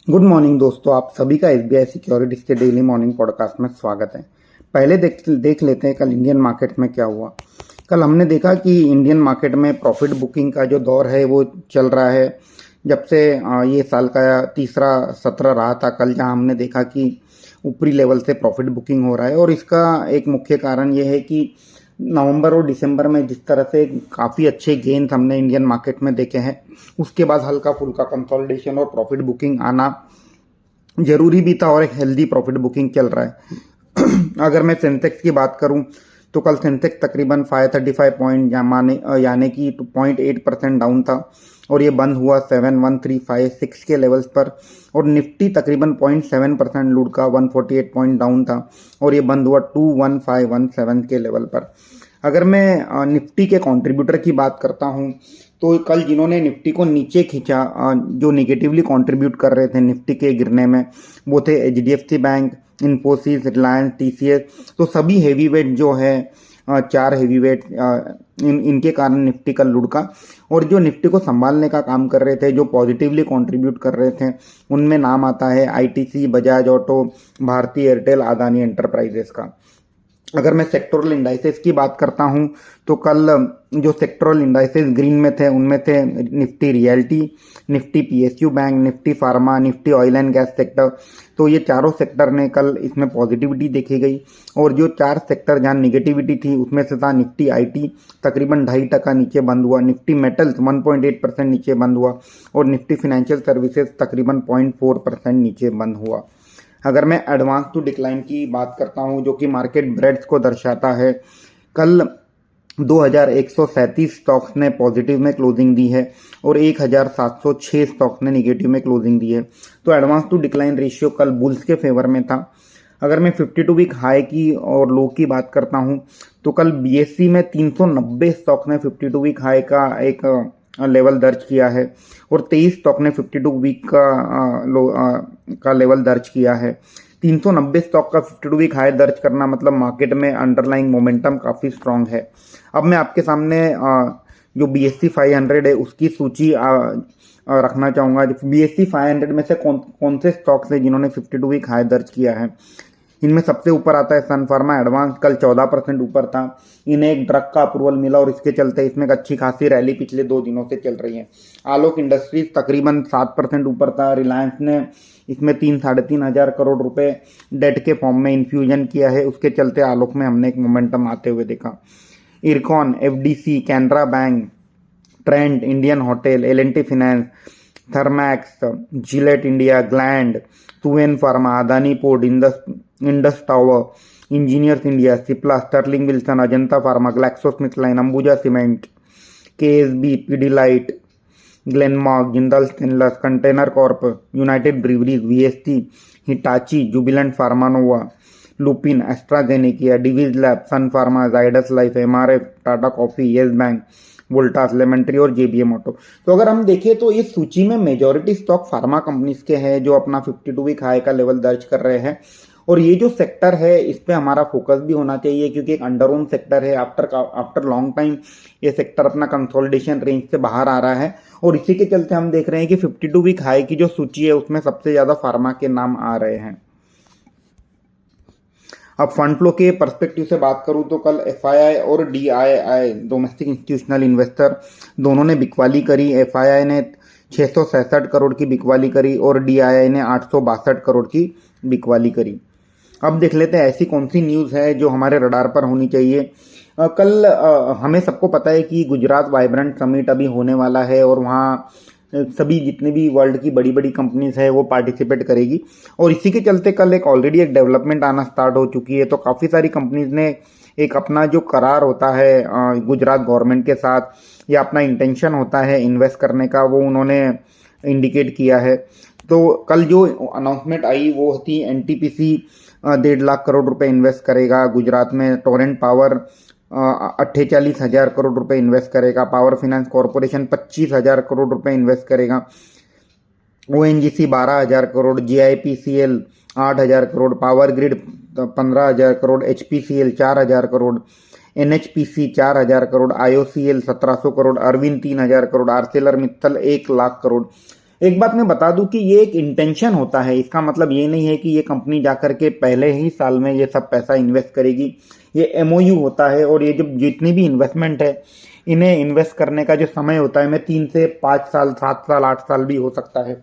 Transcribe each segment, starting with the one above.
Good morning दोस्तों, आप सभी का एसबीआई सिक्योरिटीज के डेली मॉर्निंग पॉडकास्ट में स्वागत है। पहले देख लेते हैं कल इंडियन मार्केट में क्या हुआ। कल हमने देखा कि इंडियन मार्केट में प्रॉफिट बुकिंग का जो दौर है वो चल रहा है। जब से ये साल का तीसरा सत्र रहा था कल, जहां हमने देखा कि ऊपरी लेवल से प्रॉफिट बुकिंग हो रहा है। और इसका एक मुख्य कारण ये है कि नवंबर और दिसंबर में जिस तरह से काफ़ी अच्छे गेन्स हमने इंडियन मार्केट में देखे हैं, उसके बाद हल्का फुल्का कंसोलिडेशन और प्रॉफिट बुकिंग आना जरूरी भी था और एक हेल्दी प्रॉफिट बुकिंग चल रहा है। अगर मैं सेंसेक्स की बात करूं तो कल सेंसेक्स तकरीबन 535 पॉइंट यानी कि 2.8% डाउन था और ये बंद हुआ 71356 के लेवल्स पर। और निफ्टी तकरीबन 0.7% लूट का 148 पॉइंट डाउन था और ये बंद हुआ 21517 के लेवल पर। अगर मैं निफ्टी के कंट्रीब्यूटर की बात करता हूं तो कल जिन्होंने निफ्टी को नीचे खींचा, जो निगेटिवली कंट्रीब्यूट कर रहे थे निफ्टी के गिरने में, वो थे HDFC bank, Infosys, Reliance, TCS. तो सभी हैवी वेट जो है, चार हैवी वेट, इनके कारण निफ्टी का लुढ़का। और जो निफ्टी को संभालने का काम कर रहे थे, जो पॉजिटिवली कंट्रीब्यूट कर रहे थे, उनमें नाम आता है ITC, Bajaj auto, Bharti Airtel, Adani enterprises का। अगर मैं सेक्टोरल इंडाइसेस की बात करता हूं तो कल जो सेक्टोरल इंडाइसेस ग्रीन में थे उनमें थे Nifty realty, Nifty PSU bank, Nifty pharma, Nifty oil and gas sector. तो ये चारों सेक्टर ने कल इसमें पॉजिटिविटी देखी गई। और जो चार सेक्टर जहां निगेटिविटी थी उसमें से था निफ्टी आईटी, तकरीबन 2.5% नीचे बंद हुआ, निफ्टी मेटल्स 1.8% नीचे बंद हुआ और निफ्टी फाइनेंशियल सर्विसेज तकरीबन 0.4% नीचे बंद हुआ। अगर मैं एडवांस टू डिक्लाइन की बात करता हूं, जो कि मार्केट ब्रेड्स को दर्शाता है, कल 2137 स्टॉक्स ने पॉजिटिव में क्लोजिंग दी है और 1706 स्टॉक्स ने निगेटिव में क्लोजिंग दी है। तो एडवांस टू डिक्लाइन रेशियो कल बुल्स के फेवर में था। अगर मैं 52 वीक हाई की और लो की बात करता हूं तो कल बीएससी में 390 स्टॉक्स ने 52 वीक हाई का एक लेवल दर्ज किया है और 23 स्टॉक ने 52 वीक का लेवल दर्ज किया है। 390 स्टॉक का 52 वीक हाई दर्ज करना मतलब मार्केट में अंडरलाइंग मोमेंटम काफ़ी स्ट्रांग है। अब मैं आपके सामने जो बीएससी 500 है उसकी सूची रखना चाहूँगा। बीएससी 500 में से कौन से स्टॉक्स है जिन्होंने 52 वीक हाई दर्ज किया है। इनमें सबसे ऊपर आता है सन फार्मा एडवांस, कल 14% ऊपर था। इन्हें एक ड्रग का अप्रूवल मिला और इसके चलते इसमें एक अच्छी खासी रैली पिछले 2 दिनों से चल रही है। आलोक इंडस्ट्रीज तकरीबन 7% ऊपर था। रिलायंस ने इसमें 3-3.5 हजार करोड़ रुपए डेट के फॉर्म में इन्फ्यूजन किया है, उसके चलते आलोक में हमने एक मोमेंटम आते हुए देखा। Ircon, FDC, Canara bank, Trent, Indian hotel, L and T finance, Thermax, Gillette India, Gland, Suven pharma, Adani port, Indus tower, engineers India, Cipla, Sterling Wilson, Ajanta pharma, GlaxoSmithKline, Ambuja cement, KSB, Pidilite, Glenmark, Jindal stainless, container corp, United Breweries, VST, Hitachi, Jubilant Pharmanova, Lupin, AstraZeneca, Divi's lab, Sun pharma, Zydus life, MRF, Tata coffee, Yes bank, Voltas, Lemon Tree और JBM auto. तो अगर हम देखें तो इस सूची में majority stock pharma companies के हैं जो अपना 52 वीक हाई का लेवल दर्ज कर रहे हैं। और ये जो सेक्टर है इस पे हमारा फोकस भी होना चाहिए क्योंकि एक अंडर ओन सेक्टर है। आफ्टर लॉन्ग टाइम ये सेक्टर अपना कंसोलिडेशन रेंज से बाहर आ रहा है और इसी के चलते हम देख रहे हैं कि 52 वीक हाई की जो सूची है उसमें सबसे ज्यादा फार्मा के नाम आ रहे हैं। अब फंड फ्लो के पर्सपेक्टिव से बात करूं तो कल एफआईआई और डीआईआई, डोमेस्टिक इंस्टीट्यूशनल इन्वेस्टर, दोनों ने बिकवाली करी। एफआईआई ने 667 करोड़ की बिकवाली करी और डीआईआई ने 862 करोड़ की बिकवाली करी। अब देख लेते हैं ऐसी कौन सी न्यूज़ है जो हमारे रडार पर होनी चाहिए। कल हमें सबको पता है कि गुजरात वाइब्रेंट समिट अभी होने वाला है और वहाँ सभी जितने भी वर्ल्ड की बड़ी बड़ी कंपनीज है वो पार्टिसिपेट करेगी। और इसी के चलते कल ऑलरेडी एक डेवलपमेंट आना स्टार्ट हो चुकी है। तो काफ़ी सारी कंपनीज ने एक अपना जो करार होता है गुजरात गवर्नमेंट के साथ या अपना इंटेंशन होता है इन्वेस्ट करने का, वो उन्होंने इंडिकेट किया है। तो कल जो अनाउंसमेंट आई वो थी एनटीपीसी 1.5 लाख करोड़ रुपए इन्वेस्ट करेगा गुजरात में। टोरेंट पावर 48,000 करोड़ रुपए इन्वेस्ट करेगा। पावर फाइनेंस कॉरपोरेशन 25,000 करोड़ रुपए इन्वेस्ट करेगा। ONGC 12,000 crore, GIPCL 8,000 crore, power grid 15,000 crore, HPCL 4,000 crore, NHPC 4,000 crore, IOCL 1,700 crore, Arvind 3,000 crore, Arcelor Mittal 1 lakh crore. एक बात मैं बता दूं कि ये एक इंटेंशन होता है, इसका मतलब ये नहीं है कि ये कंपनी जाकर के पहले ही साल में ये सब पैसा इन्वेस्ट करेगी। ये एमओयू होता है और ये जो जितनी भी इन्वेस्टमेंट है इन्हें इन्वेस्ट करने का जो समय होता है मैं 3 से 5 साल, 7 साल, 8 साल भी हो सकता है।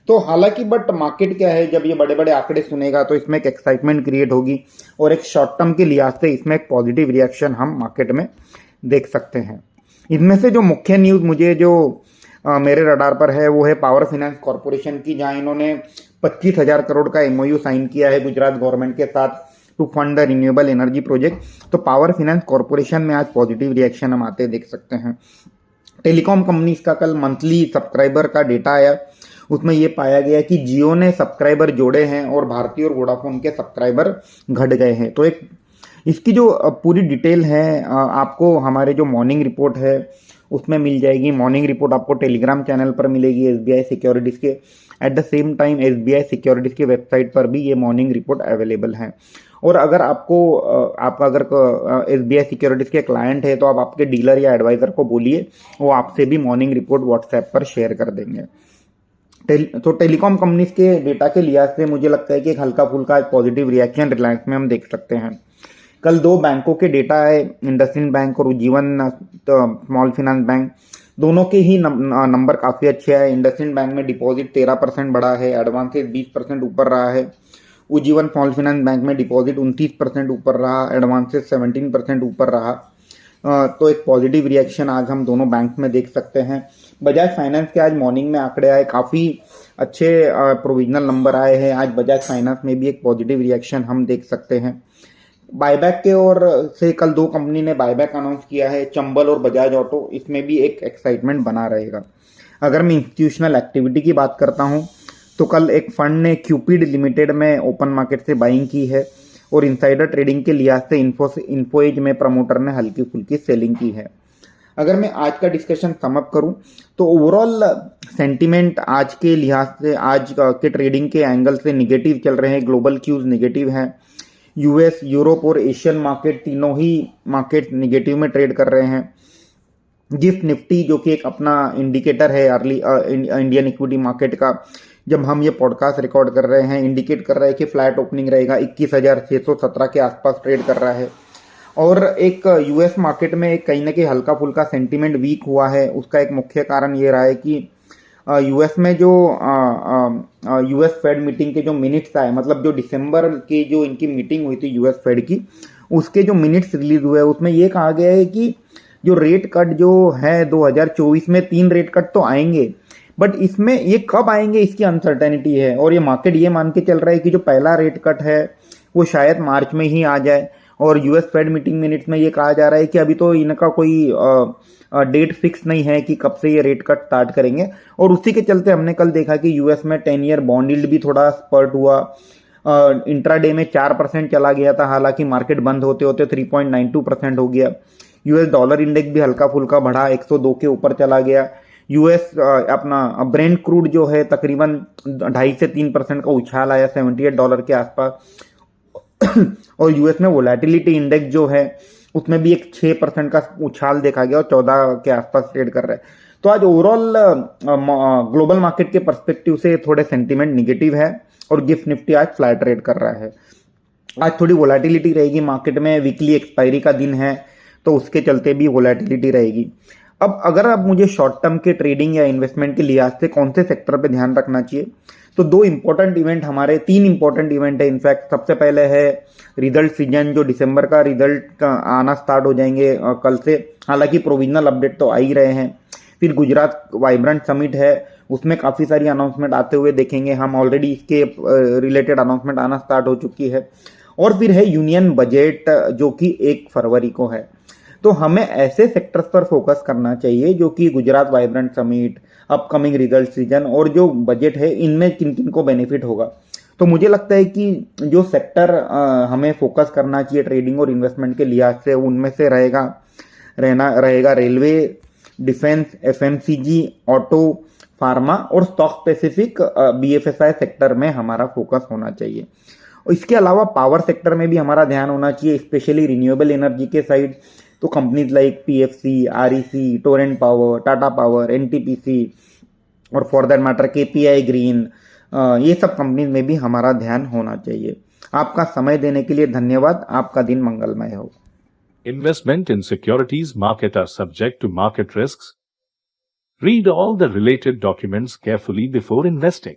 तो हालांकि बट मार्केट क्या है, जब ये बड़े बड़े आंकड़े सुनेगा तो इसमें एक एक्साइटमेंट क्रिएट होगी और एक शॉर्ट टर्म के लिहाज से इसमें एक पॉजिटिव रिएक्शन हम मार्केट में देख सकते हैं। इनमें से जो मुख्य न्यूज़ मुझे जो मेरे रडार पर है वो है पावर फाइनेंस कॉर्पोरेशन की, जहां इन्होंने 25,000 करोड़ का एमओयू साइन किया है गुजरात गवर्नमेंट के साथ to fund the renewable energy project. तो पावर फाइनेंस कॉर्पोरेशन में आज पॉजिटिव रिएक्शन हम आते देख सकते हैं। टेलीकॉम कंपनीज का कल मंथली सब्सक्राइबर का डेटा आया, उसमें यह पाया गया कि जियो ने सब्सक्राइबर जोड़े हैं और भारती और वोडाफोन के सब्सक्राइबर घट गए हैं। तो एक इसकी जो पूरी डिटेल है आपको हमारे जो मॉर्निंग रिपोर्ट है उसमें मिल जाएगी। मॉर्निंग रिपोर्ट आपको टेलीग्राम चैनल पर मिलेगी एसबीआई सिक्योरिटीज़ के। At the same time SBI securities की वेबसाइट पर भी ये मॉर्निंग रिपोर्ट अवेलेबल है। और अगर आपको आप अगर एसबीआई सिक्योरिटीज़ के क्लाइंट है तो आप आपके डीलर या एडवाइज़र को बोलिए, वो आपसे भी मॉर्निंग रिपोर्ट व्हाट्सएप पर शेयर कर देंगे। तो टेलीकॉम कंपनीज के डेटा के लिहाज से मुझे लगता है कि एक हल्का फुल्का पॉजिटिव रिएक्शन रिलायंस में हम देख सकते हैं। कल 2 बैंकों के डेटा है, इंडसइंड बैंक और उज्जीवन स्मॉल फाइनेंस बैंक, दोनों के ही नंबर काफ़ी अच्छे हैं। इंडसइंड बैंक में डिपॉजिट 13% बढ़ा है, एडवांसेस 20% ऊपर रहा है। उज्जीवन स्मॉल फाइनेंस बैंक में डिपॉजिट 29% ऊपर रहा, एडवांसेस 17% ऊपर रहा। तो एक पॉजिटिव रिएक्शन आज हम दोनों बैंक में देख सकते हैं। बजाज फाइनेंस के आज मॉर्निंग में आंकड़े आए, काफ़ी अच्छे प्रोविजनल नंबर आए हैं। आज बजाज फाइनेंस में भी एक पॉजिटिव रिएक्शन हम देख सकते हैं। बायबैक के ओर से कल 2 कंपनी ने बायबैक अनाउंस किया है, चंबल और बजाज ऑटो, इसमें भी एक एक्साइटमेंट बना रहेगा। अगर मैं इंस्टीट्यूशनल एक्टिविटी की बात करता हूं तो कल एक फंड ने क्यूपिड लिमिटेड में ओपन मार्केट से बाइंग की है और इनसाइडर ट्रेडिंग के लिहाज से इन्फोएज में प्रमोटर ने हल्की फुल्की सेलिंग की है। अगर मैं आज का डिस्कशन समअप करूं तो ओवरऑल सेंटीमेंट आज के लिहाज से, आज के ट्रेडिंग के एंगल से निगेटिव चल रहे हैं। ग्लोबल क्यूज निगेटिव हैं। यूएस, यूरोप और एशियन मार्केट तीनों ही मार्केट निगेटिव में ट्रेड कर रहे हैं। गिफ्ट निफ्टी जो कि एक अपना इंडिकेटर है अर्ली इंडियन इक्विटी मार्केट का, जब हम ये पॉडकास्ट रिकॉर्ड कर रहे हैं इंडिकेट कर रहा है कि फ्लैट ओपनिंग रहेगा, 21,617 के आसपास ट्रेड कर रहा है। और एक यूएस मार्केट में एक कहीं ना कहीं हल्का फुल्का सेंटीमेंट वीक हुआ है। उसका एक मुख्य कारण ये रहा है कि यूएस में जो यूएस फेड मीटिंग के जो मिनट्स आए, मतलब जो दिसंबर की जो इनकी मीटिंग हुई थी यूएस फेड की, उसके जो मिनट्स रिलीज हुए उसमें ये कहा गया है कि जो रेट कट जो है 2024 में 3 रेट कट तो आएंगे, बट इसमें ये कब आएंगे इसकी अनसर्टेनिटी है। और ये मार्केट ये मान के चल रहा है कि जो पहला रेट कट है वो शायद मार्च में ही आ जाए। और यूएस फेड मीटिंग मिनट्स में ये कहा जा रहा है कि अभी तो इनका कोई डेट फिक्स नहीं है कि कब से ये रेट कट स्टार्ट करेंगे। और उसी के चलते हमने कल देखा कि यूएस में 10 ईयर बॉन्ड यील्ड भी थोड़ा स्पर्ट हुआ। इंट्राडे में 4% चला गया था, हालांकि मार्केट बंद होते होते 3.92% हो गया। यूएस डॉलर इंडेक्स भी हल्का फुल्का बढ़ा, 102 के ऊपर चला गया। यूएस अपना ब्रेंट क्रूड जो है तकरीबन 2.5 से 3% का उछाल आया, $78 के आसपास। और यूएस में वोलेटिलिटी इंडेक्स जो है उसमें भी एक 6% का उछाल देखा गया और 14 के आसपास ट्रेड कर रहा है। तो आज ओवरऑल ग्लोबल मार्केट के पर्सपेक्टिव से थोड़े सेंटीमेंट निगेटिव है और गिफ्ट निफ्टी आज फ्लैट ट्रेड कर रहा है। आज थोड़ी वोलेटिलिटी रहेगी मार्केट में, वीकली एक्सपायरी का दिन है तो उसके चलते भी वोलेटिलिटी रहेगी। अब अगर आप मुझे शॉर्ट टर्म के ट्रेडिंग या इन्वेस्टमेंट के लिहाज से कौन से सेक्टर पे ध्यान रखना चाहिए, तो 2 इंपॉर्टेंट इवेंट हमारे 3 इंपॉर्टेंट इवेंट है इनफैक्ट। सबसे पहले है रिजल्ट सीजन, जो दिसंबर का रिजल्ट आना स्टार्ट हो जाएंगे कल से, हालांकि प्रोविजनल अपडेट तो आ ही रहे हैं। फिर गुजरात वाइब्रेंट समिट है, उसमें काफ़ी सारी अनाउंसमेंट आते हुए देखेंगे हम, ऑलरेडी इसके रिलेटेड अनाउंसमेंट आना स्टार्ट हो चुकी है। और फिर है यूनियन बजट जो कि 1 फरवरी को है। तो हमें ऐसे सेक्टर्स पर फोकस करना चाहिए जो कि Gujarat vibrant summit, upcoming result season और जो बजट है, इनमें किन किन को बेनिफिट होगा। तो मुझे लगता है कि जो सेक्टर हमें फोकस करना चाहिए ट्रेडिंग और इन्वेस्टमेंट के लिहाज से, उनमें से रहेगा railway, defence, FMCG, auto, pharma और स्टॉक स्पेसिफिक बीएफएसआई सेक्टर में हमारा फोकस होना चाहिए। और इसके अलावा पावर सेक्टर में भी हमारा ध्यान होना चाहिए, स्पेशली रिन्यूएबल एनर्जी के साइड। तो companies like PFC, REC, Torrent power, Tata power, NTPC और for that matter KPI green, ये सब कंपनीज में भी हमारा ध्यान होना चाहिए। आपका समय देने के लिए धन्यवाद। आपका दिन मंगलमय हो। Investment in securities market are subject to market risks. Read all the related documents carefully before investing.